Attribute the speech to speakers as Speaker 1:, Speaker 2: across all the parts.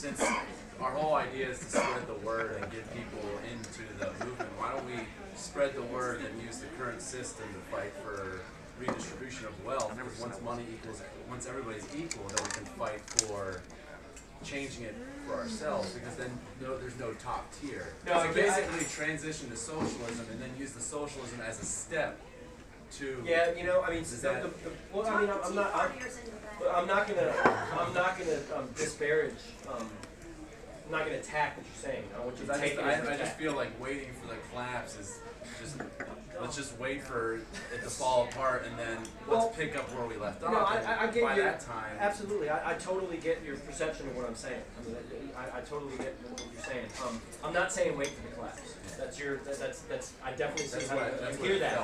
Speaker 1: since our whole idea is to spread the word and get people into the movement, why don't we spread the word and use the current system to fight for redistribution of wealth? Because once everybody's equal, then we can fight for changing it for ourselves, because then there's no top tier. So basically transition to socialism and then use the socialism as a step to...
Speaker 2: Yeah, you know, I mean, well, I mean, I'm not gonna disparage, I'm not gonna attack what you're saying. I want you to take it as an
Speaker 1: I just feel like waiting for the collapse is just, let's just wait for it to fall apart and then let's pick up where we left off.
Speaker 2: No, I get
Speaker 1: by
Speaker 2: your,
Speaker 1: that time.
Speaker 2: Absolutely, I totally get your perception of what I'm saying. I mean, I totally get what you're saying. I'm not saying wait for the collapse. That's your, that's I definitely see how you hear that.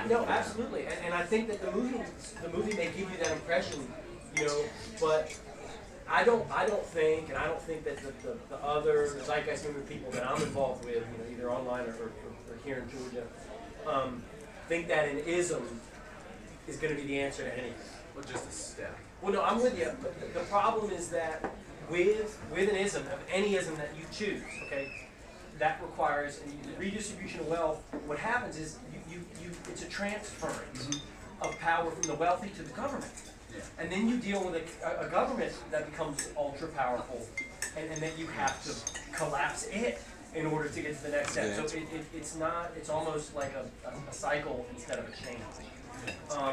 Speaker 2: No, absolutely, and I think that the movie may give you that impression, you know, but I don't think that the other zeitgeist movement people that I'm involved with, you know, either online or here in Georgia, think that an ism is going to be the answer to anything.
Speaker 1: Well, just a step.
Speaker 2: Well, no, I'm with you. But the problem is that with an ism, of any ism that you choose, okay, that requires redistribution of wealth. What happens is it's a transference of power from the wealthy to the government. Yeah. And then you deal with a government that becomes ultra powerful, and then you have to collapse it in order to get to the next step. Yeah. So it's almost like a cycle instead of a chain.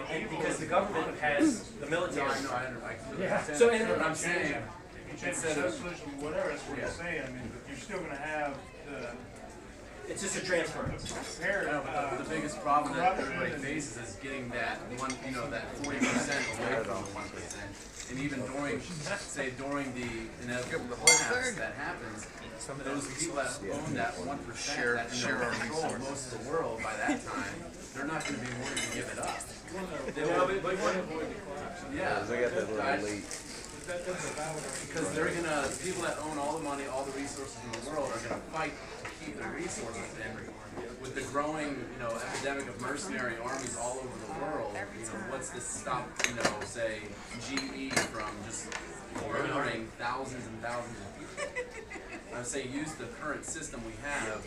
Speaker 2: And because the government has the military.
Speaker 1: No, I
Speaker 2: yeah. So and
Speaker 1: what I'm saying,
Speaker 3: you change socialism, whatever, that's what you're saying. I mean, but you're still going to have the.
Speaker 2: It's just a transfer.
Speaker 1: The biggest problem that everybody faces is getting that that 40% away from the 1%. And even during the inevitable collapse that happens, those people that own that 1% that control most of the world by that time, they're not going to be willing to give it up.
Speaker 3: They want to avoid the collapse.
Speaker 1: Yeah, because they're gonna, people that own all the money, all the resources in the world are gonna fight to keep their resources. And with the growing, epidemic of mercenary armies all over the world, what's to stop, say GE from just murdering thousands and thousands of people? I would say use the current system we have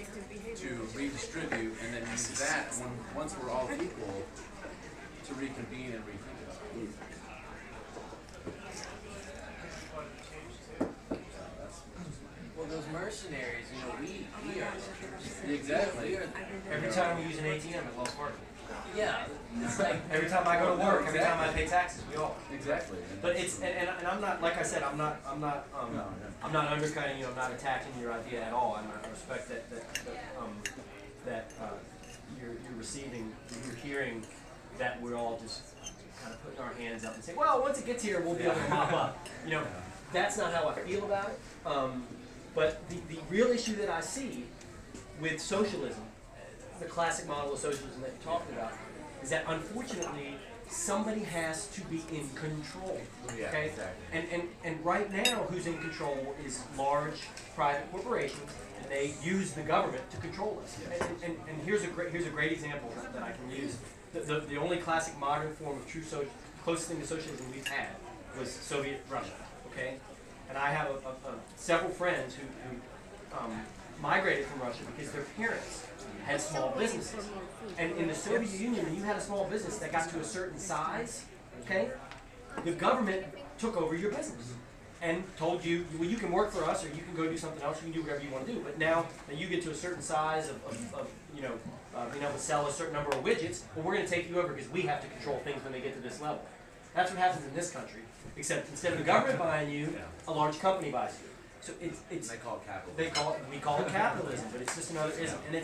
Speaker 1: to redistribute, and then use that once we're all equal to reconvene and rethink it.
Speaker 4: Well, those mercenaries, we are
Speaker 1: exactly.
Speaker 2: Every time we use an ATM at Wells Fargo.
Speaker 4: Yeah, it's like
Speaker 2: every time I go to work, every time I pay taxes, we all.
Speaker 1: Exactly.
Speaker 2: But it's and I'm not, like I said, I'm not undercutting you. I'm not attacking your idea at all. I respect that you're hearing that we're all just kind of putting our hands up and saying, well, once it gets here, we'll be able to mop up. That's not how I feel about it. But the real issue that I see with socialism, the classic model of socialism that you're talking about, is that unfortunately somebody has to be in control. Okay? And right now, who's in control is large private corporations, and they use the government to control us. And here's a great example that I can use. The only classic modern form of true closest thing to socialism we've had was Soviet Russia. Okay? And I have several friends who migrated from Russia because their parents had small businesses. And in the Soviet Union, when you had a small business that got to a certain size, okay, the government took over your business and told you, well, you can work for us or you can go do something else, you can do whatever you want to do. But now that you get to a certain size of being able to sell a certain number of widgets, well, we're going to take you over because we have to control things when they get to this level. That's what happens in this country, except instead of the government buying you, a large company buys you. So it's
Speaker 1: they call it capitalism.
Speaker 2: We call it capitalism, but it's just another ism, and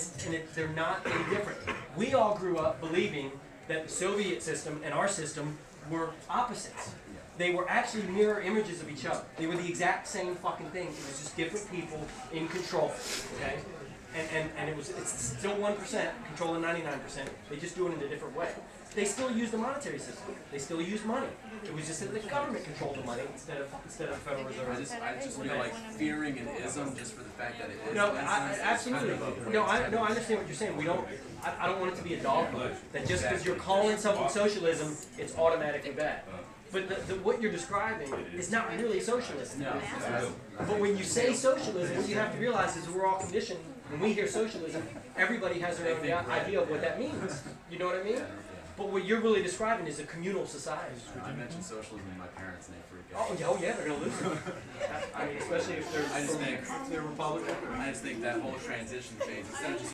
Speaker 2: they're not any different. We all grew up believing that the Soviet system and our system were opposites. They were actually mirror images of each other. They were the exact same fucking thing. It was just different people in control. Okay, and it's still 1% controlling 99%. They just do it in a different way. They still use the monetary system. They still use money. It was just that the government controlled the money instead of Federal Reserve.
Speaker 1: I just feel like fearing an ism just for the fact that it is.
Speaker 2: No, absolutely. No, I understand what you're saying. I don't want it to be a dogma that just because you're calling something socialism, it's automatically bad. But what you're describing is not really socialism.
Speaker 1: No.
Speaker 2: But when you say socialism, what you have to realize is we're all conditioned. When we hear socialism, everybody has their own idea of what that means. You know what I mean? But what you're really describing is a communal society.
Speaker 1: I mentioned socialism to my parents and they freak out.
Speaker 2: Oh yeah, they're gonna lose it. I mean, especially if they're
Speaker 1: I just think Republican. I just think that whole transition phase, instead of just